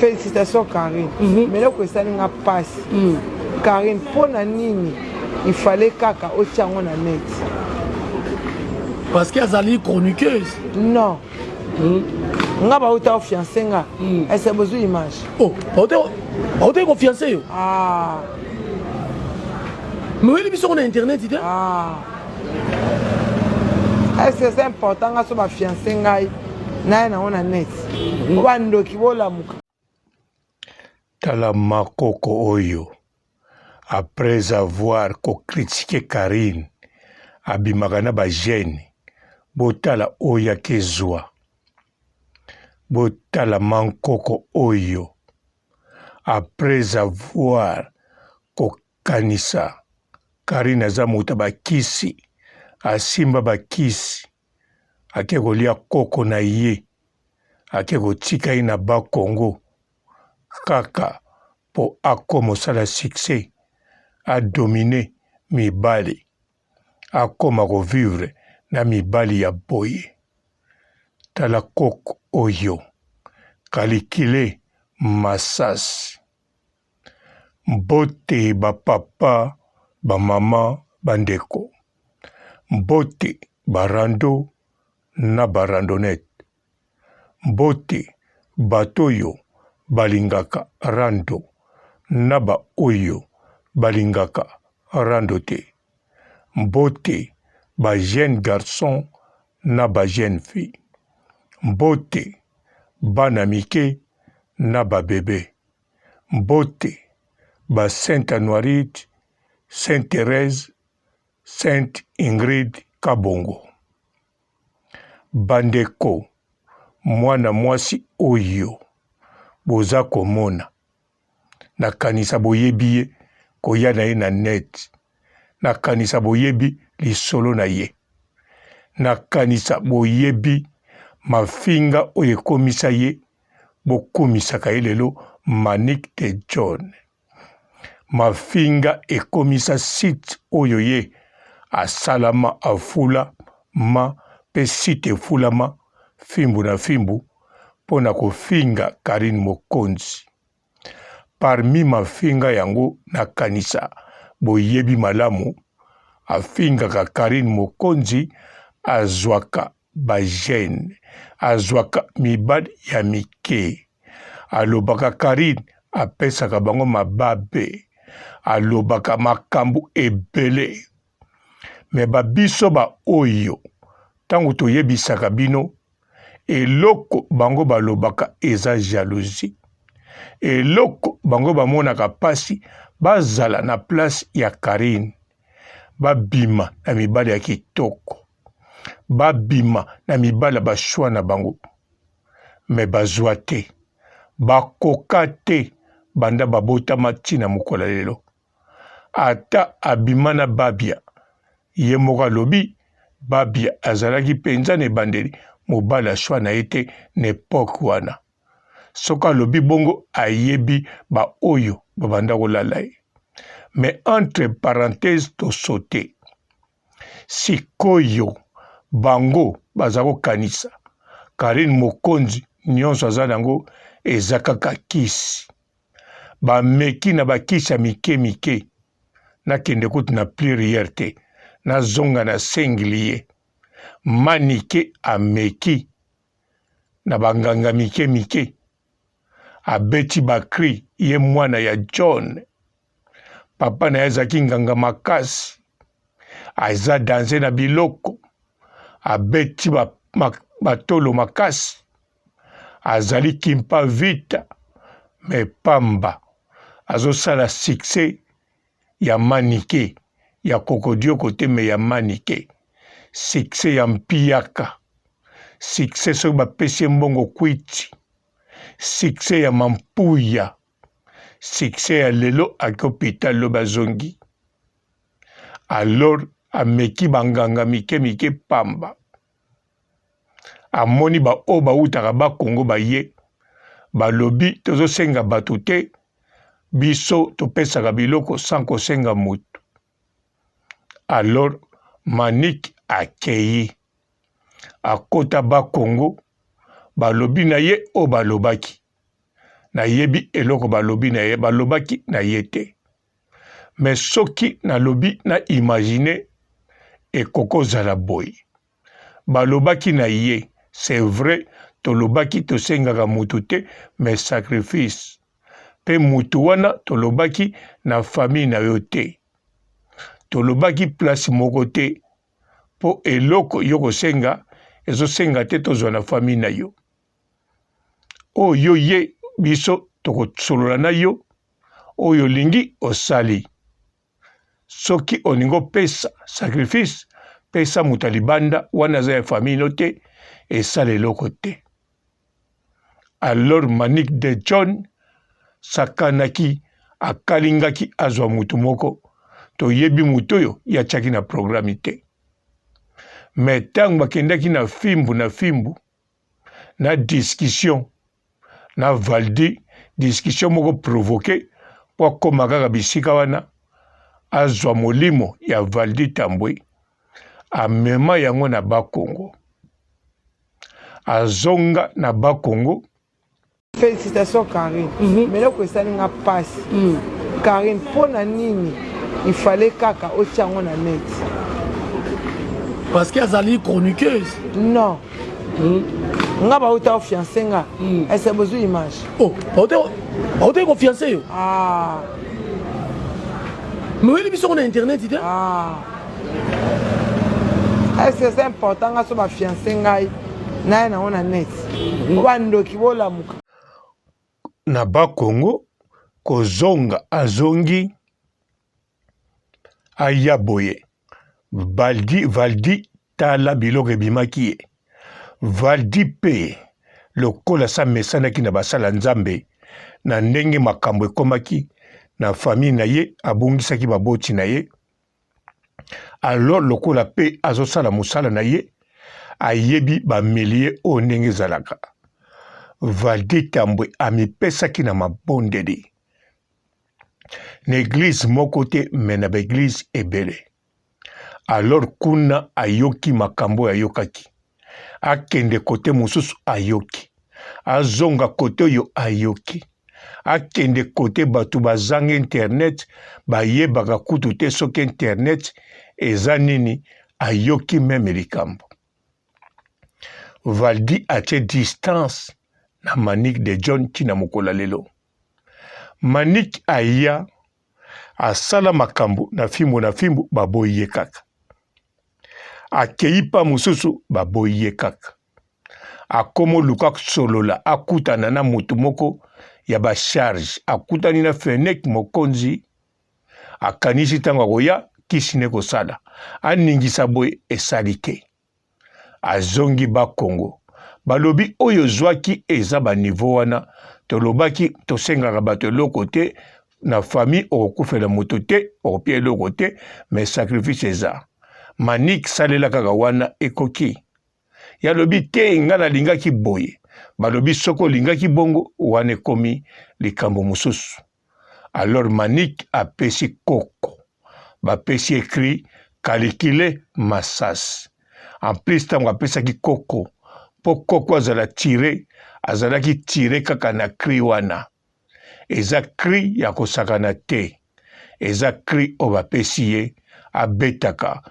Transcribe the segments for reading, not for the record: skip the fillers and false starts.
Félicitations Karine. Mais là que ça n'a pas passé. Karine pour la nini, il fallait kaka au tiango na net. Parce qu'elle allait chroniqueuse. Non. Nga ba uta fiancé nga. Elle s'est besoin image. Oh, on t'a confiancé. Ah. Mais oui, on a internet, il ah. Est-ce que c'est important nga so ba fiancé nga na on a net. Wando kibola muka. Tala makoko oyo. Après avoir critiqué Karine, abimagana ba gêne, botala oya kezwa. Botala mankoko oyo. Après avoir kokanisa, Karine aza muta bakisi, asimba bakisi, ake kolia koko na ye, ake kotika ina ba Congo, kaka po akoma sala succès, a dominer mibali, akoma ko vivre na mibali ya boye. Tala koko oyo, kalikile masasi. Mbote ba papa, ba mama, bandeko. Mbote barando na barandonete. Mbote batoyo balingaka rando na ba oyo balingaka rando te. Mbote ba jeune garçon na ba jeune fille. Mbote bana mike na ba bébé. Mbote ba Sainte Anuarite, Sainte Thérèse, Sainte Ingrid Kabongo. Bandeko, mwana mwasi oyo, boza komona. Nakanisa boyebi ye, koya na ye na net. Nakanisa boyebi lisolo na ye. Nakanisa boyebi mafinga oyo ekomisa ye, bokumisaka ye lelo Manick de John. Mafinga ekomisa site oyo ye asalama afula ma pe site efulama fimbu na fimbu pona kofinga Karine Mokonzi. Parmi mafinga yango nakanisa boyebi malamu afingaka Karine Mokonzi azwaka bajene, azwaka mibali ya mike, alobaka Karine apesaka bango mababe, alobaka makambu ebele. Me babiso ba oyo, tangu toyebisaka bino, eloko bango balobaka eza jalousie. Eloko bango bamonaka pasi bazala na place ya Karine. Babima na mibali ya kitoko. Babima na mibali bashwa na bango. Me bazwa te. Bakoka te banda babota matina mukola lelo. Ata abima na babia. Ye moka lobi babia azalaki penza ne bandeli mobala shwa na ete n'epoque wana. Soka lobi bongo ayebi ba oyo babanda kolala ye. Mais entre parenthèses to sauter. Sikoyo bango bazako kanisa. Karine Mokonzi nyonso aza nango ezakaka kisi. Ba meki na bakisa mike mike. Na kende kutu na plurière te. Na zonga na singulier. Manike ameki. Na banganga mike mike. Abeti bakri ye mwana ya John. Papa na ezaki nganga makasi. Aiza danse na biloko. Abeti batolo makasi. Azali kimpa vita. Me pamba. Azo sala succès ya manike. Ya kokodio kote me ya manike. Succès ya mpiyaka. Succès so bapesi mbongo kwiti. Succès ya mampuya. Succès ya lelo akopita lo bazongi. Alors ameki banganga mike mike pamba. Amoni ba o ba utaka ba Congo ba ye. Ba lobi tozo senga batu te. Biso topesaka biloko sans kosenga mutu. Alors Manick akei. Akota ba Congo. Ba lobi na ye o ba lobaki. na yebi eloko balobi na ye balobaki na ye te. Mais soki na lobi na imagine ekokozala boy. Balobaki na ye, c'est vrai, tolobaki tosengaka mutu te, mais sacrifice. Pe mutu wana tolobaki na famille na yo te. Tolobaki place moko te, po eloko yo kosenga, ezosenga te tozwa na famille na yo. Oyo ye biso tokosolola na yo, oyo lingi osali. Soki oningo pesa sacrifice, pesa mutalibanda wana za ya famille no te, esale eloko te. Alors Manick de John sakanaki akalingaki azwa mutu moko, toyebi mutu oyo yatiaki na programme te. Mais tango bakendaki na fimbu na discussion na Valdi, discussion moko provoqué po koma kaka bisika wana azwa molimo ya Valdi Tambwe amema yango na Bakongo. Azonga na Bakongo. Félicitations Karine. Mais là que ça n'a pas Karine pour na nini il fallait kaka otiango na net. Parce qu'elle est chroniqueuse. Non. Nga ba uta fiancé nga. Est-ce que besoin image? Oh, on est confiancé. Ah. Mais oui, on a internet, tu ah. Est-ce que c'est important nga so ba fiancé nga na on a net. Wando kibola muka. Na Bakongo kozonga azongi ayaboye. Valdi tala biloko ebimaki ye. Valdi pe lokola sa mesanaki na basala nzambe na ndenge makambo ekomaki na famille na ye abongisaki baboti na ye. Alors lokola pe azosala mosala na ye ayebi bamelie o ndenge ezalaka. Valdi Tambwe amipesaki na mabondeli. Na église moko te me na baeglise ebele. Alors kuna ayoki makambo ayokaki. Akende kote mosusu ayoki. Azonga kote oyo ayoki. Akende kote batu bazanga internet bayebaka kutu te soki internet eza nini ayoki meme likambo. Valdi atie distance na Manick de John tina mokola lelo. Manick aya asala makambo na fimbo baboye kaka. Akei pa mosusu baboye kaka. Akomo luka solola akutana na mutu moko ya ba charge. Akutani na Fenek mokonzi akanisi tango akoya kisine kosala. Aningisa boye esalike. Azongi Bakongo. Balobi oyo zwaki eza ba niveau wana tolobaki tosengaka bato eloko te na famille okufela moto te opie eloko te mais sacrifice eza. Manick salela kaka wana ekoki. Ya lobi te nga na lingaki boye. Balobi soko lingaki bongo wane komi likambo mususu. Alors Manick apesi koko. Bapesi écrit Kalikile Masas. En plus tango apesaki koko. Po koko azalaki tire kaka na cri wana. Eza cri ya kosakana te. Eza cri o bapesi ye abetaka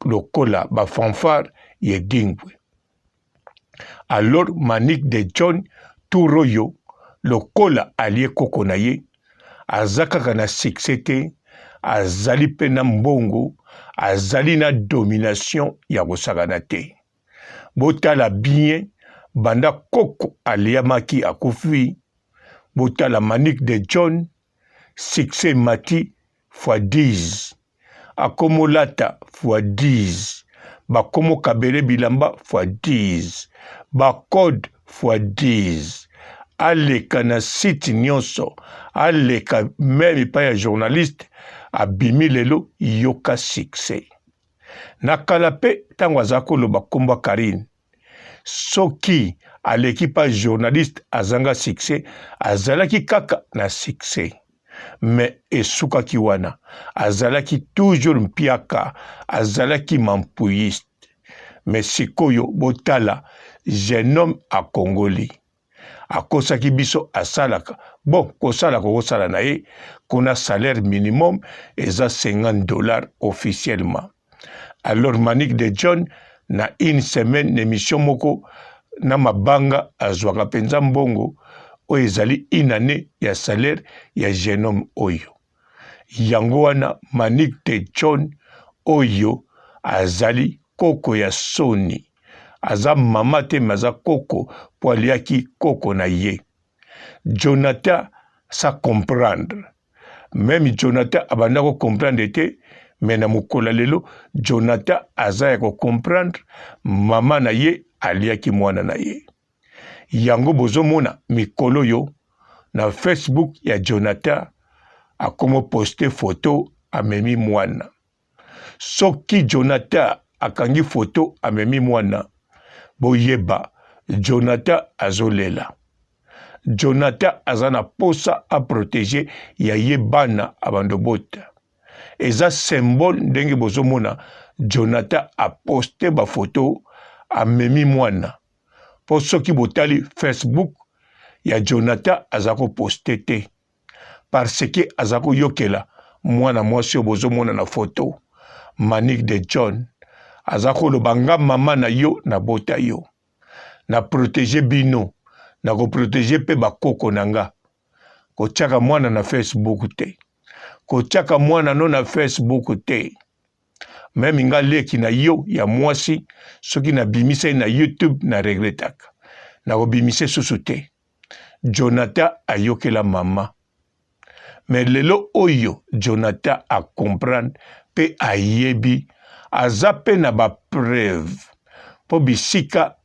lokola ba fanfare ye dingwe. Alors Manick de John Turoyo lokola alie koko na ye azakaka na succès te, azali pe na mbongo, azali na domination ya kosakana te. Botala bien banda koko aliamaki akufi. Botala Manick de John succès mati fois 10. Akomo lata fois 10. Bakomo kabere bilamba fois 10. Bakode fois 10. Aleka na site nyonso. Aleka même pa ya journaliste. Abimi lelo yoka succès. Nakala pe tango azako loba komba Karine. Soki aleki pa journaliste azanga succès, azalaki kaka na succès. Mais esukaki wana, azalaki toujours mpiaka, azalaki mampouilliste. Mais sikoyo botala, jeune homme a Congoli. Akosaki biso asalaka, bon kosala na ye kuna salaire minimum eza $50 officiellement. Alors Manick de John na une semaine émission moko na mabanga azwaka penza mbongo oyo ezali une année ya salaire ya jeune homme oyo. Yango wana Manick de John oyo azali koko ya Soni. Aza mama te maza koko po aliaki koko na ye. Jonathan sa comprendre. Même Jonathan abanda ko comprendre te, mais na mukola lelo Jonathan aza ya ko comprendre mama na ye aliaki mwana na ye. Yango bozomona mikolo yo na Facebook ya Jonathan akomo poste photo amemi mwana. Soki Jonathan akangi photo amemi mwana, boyeba Jonathan azolela. Jonathan azana posa a protéger ya yebana abandobota. Eza symbole ndenge bozomona Jonathan a posté ba photo amemi mwana. Po soki botali Facebook ya Jonathan azako posté te. Parce que azako yokela mwana mwasi bozomona na photo. Manick de John azako lobanga mama na yo na bota yo. Na protéger bino. Na ko protéger pe bakoko nanga. Ko tchaka mwana na Facebook te. Ko tchaka mwana no na Facebook te. Même nga leki na yo ya mwasi soki na bimise na YouTube na regretaka. Na ko bimise susu te. Jonathan ayokela mama. Mais lelo oyo Jonathan a comprendre pe ayebi aza pe na ba preuve po bisika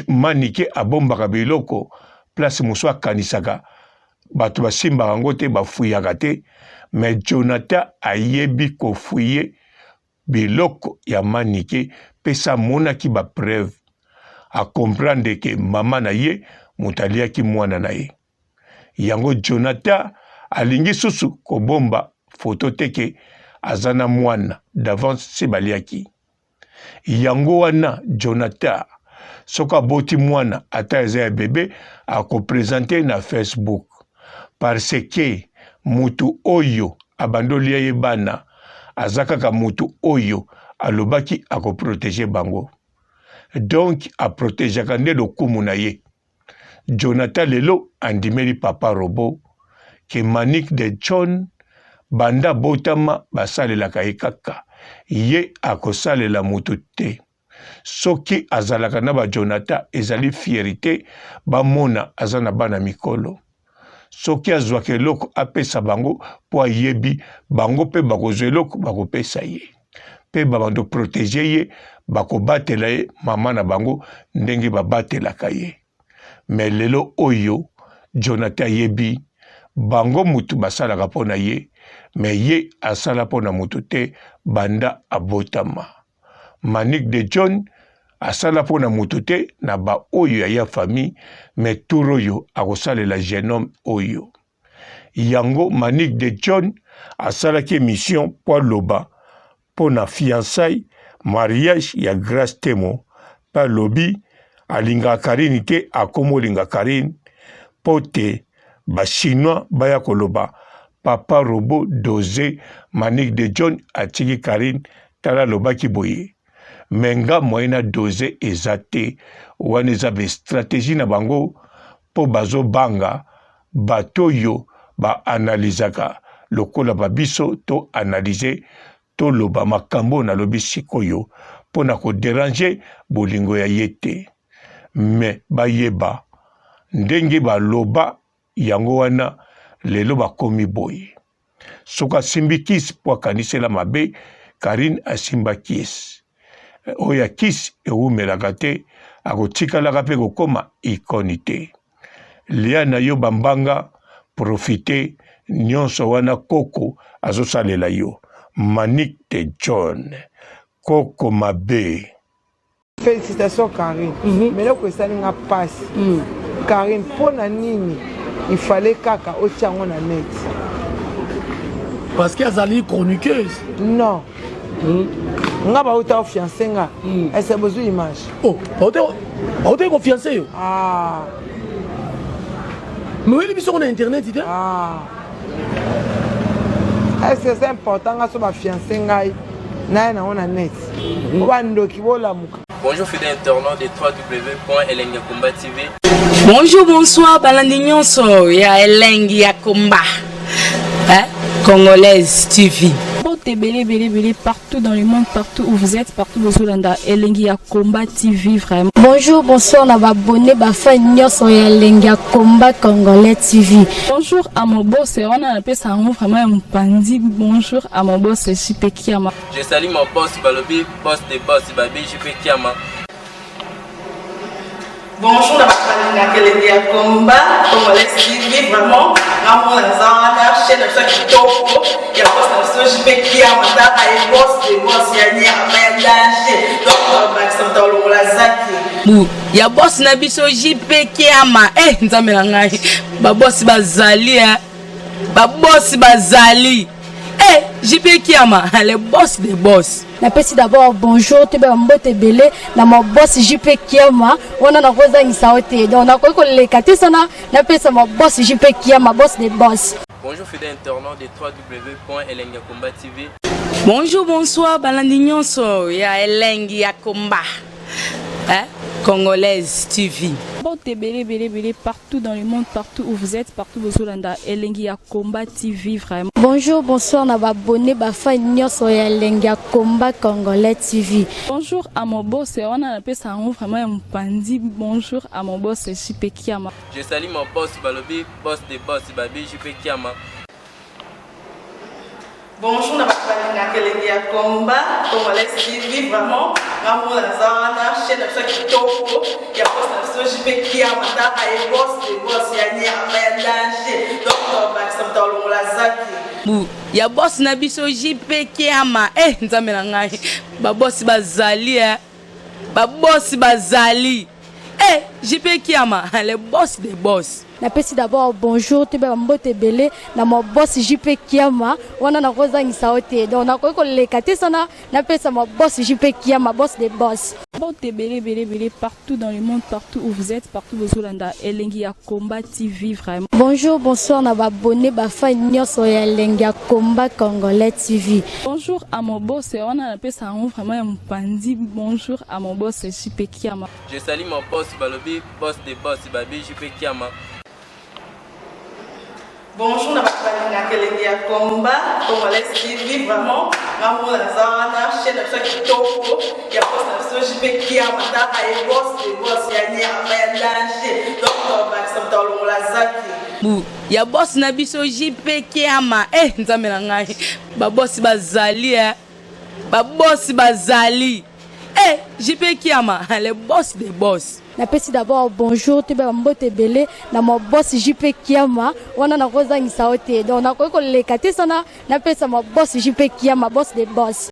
manike abombaka biloko place moso akanisaka bato basimbaka yango te bafuyaka te, mais Jonathan ayebi kofuye biloko ya manike pesa monaki ba preuve a comprendre ke mama na ye mutaliaki mwana na ye. Yango Jonathan alingi susu kobomba photo teke azana mwana d'avance se baliaki. Yango wana Jonathan soka boti mwana ata eza ya bebe akopresente na Facebook parce que mutu oyo abandolia ye bana azakaka mutu oyo alobaki akoprotege bango. Donc aprotegeaka nde lokumu na ye. Jonathan lelo andimeli papa Robo ke Manick de John banda botama basalelaka ye kaka ye akosalela mutu te. Soki azalaka na ba Jonathan ezali fierté bamona azana bana mikolo. Soki azwaka eloko apesa bango po ayebi bango pe bakozwa eloko bakopesa ye. Pe babando protéger ye bakobatela ye mama na bango ndenge babatelaka ye. Mais lelo oyo Jonathan yebi bango mutu basalaka pona ye, mais ye asala pona mutu te banda abotama. Manick de John asala pona mutu te na ba oyo ya famille, mais turo yo akosalela jeune homme oyo. Yango Manick de John asala ki mission po loba pona fiançailles mariage ya Grace Temo pa lobi alinga Karine te akomo linga Karine pote ba chinois baya koloba papa Robo dosé Manick de John atiki Karine tala lobaki boye. Menga moyena dosé ezate wana eza be stratégie na bango po bazo banga bato yo ba analizaka lokola babiso to analyser to loba makambo na lobi sikoyo pona ko déranger bolingo ya yete. Mais bayeba ndenge ba loba yango wana lelo bakomi boye. Soka simbi kisi po akanisela mabe Karine asimba kisi. Oya kisi eumelaka te akotikalaka pe kokoma ikoni te. Lia na yo bambanga profite nyonso wana koko azosalela yo. Manick de John koko mabe. Félicitations Karine. Mais là que ça n'a pas. Karine pour na nini il fallait kaka ochango na net. Parce qu'elle est chroniqueuse. Non. Nga ba uta fiancé nga. Elle s'est besoin image. Oh, on t'a confiancé yo. Ah. Mais oui, ils sont sur internet, tu Ah. Est-ce que c'est important que ma fiancée ngaï na na on a net. Wandoki bola muka. Bonjour fidèles internautes de www.elengiakomba TV. Bonjour, bonsoir, Balandignon so ya Elengiakomba. Hein? Congolaise TV. Belé partout dans le monde, partout où vous êtes, partout où vous êtes, Elengiakomba TV vraiment. Bonjour, bonsoir, on a abonné Bafa Nyos Elengiakomba Congolais TV. Bonjour à mon boss, on a appelé ça vraiment un pandi. Bonjour à mon boss, JP Kiama. Je salue mon boss Balobi, boss des boss Babi, JP Kiama. Bonjour, la Elengiakomba Congolais TV vraiment. Ramon Lazana, chaîne de chaque topo, il y a boss de JP Kiama, et boss des boss, il y a un danger. Donc, Maxime Talon Lazaki. Il y a boss Nabiso JP Kiama. Eh, nzambe na ngai. Ba boss bazali, ba boss bazali. Eh, JP Kiama, le boss des boss. Napesi d'abord bonjour, te mbote belé na mon boss JP Kiama, on a rosa insaote. Donc on a quoi les katé sana, napesi mon boss JP Kiama, boss des boss. Bonjour fidèles internautes de www.elengiakomba TV. Bonjour, bonsoir, Balandignon so ya Elengiakomba. Hein? Congolaise TV. Belé partout dans le monde, partout où vous êtes, partout où vous êtes, Elengiakomba TV vraiment. Bonjour, bonsoir, on a abonné Bafa Nyos Elengiakomba Congolais TV. Bonjour à mon boss, on a appelé ça vraiment un pandi. Bonjour à mon boss, JP Kiama. Je salue mon boss Balobi, boss des boss Babi, JP Kiama. Bonjour, la Elengiakomba Congolais TV vraiment. Ramon Lazana, chaîne de chaque topo, il y a boss de JP Kiama, et boss des boss, il y a un danger. Donc, Maxime Talon Lazaki. Il y a boss Nabiso JP Kiama. Eh, nzambe na ngai. Ba boss bazali, ba boss bazali. Eh, JP Kiama, le boss des boss. Napesi d'abord bonjour, te mbote belé na mon boss JP Kiama, on a rosa insaote. Donc on a quoi les katé sana, napesi mon boss JP Kiama, boss des boss. Belé partout dans le monde, partout où vous êtes, partout où vous êtes, Elengiakomba TV vraiment. Bonjour, bonsoir, on a abonné Bafa Nyos Elengiakomba Congolais TV. Bonjour à mon boss, on a appelé ça vraiment un pandi. Bonjour à mon boss, JP Kiama. Je salue mon boss Balobi, boss des boss Babi, JP Kiama. Bonjour, la Elengiakomba Congolais TV vraiment. Ramon Lazana, chaîne de chaque topo, il y a boss de JP Kiama, et boss des boss, il y a un danger. Donc, Maxime Talon Lazaki. Il y a boss Nabiso JP Kiama. Eh, nzambe na ngai. Ba boss bazali, ba boss bazali. Eh, JP Kiama, le boss des boss. Napesi d'abord bonjour, te mbote belé na mon boss JP Kiama, on a rosa insaote. Donc on a quoi les katé sana, napesi mon boss JP Kiama, boss des boss.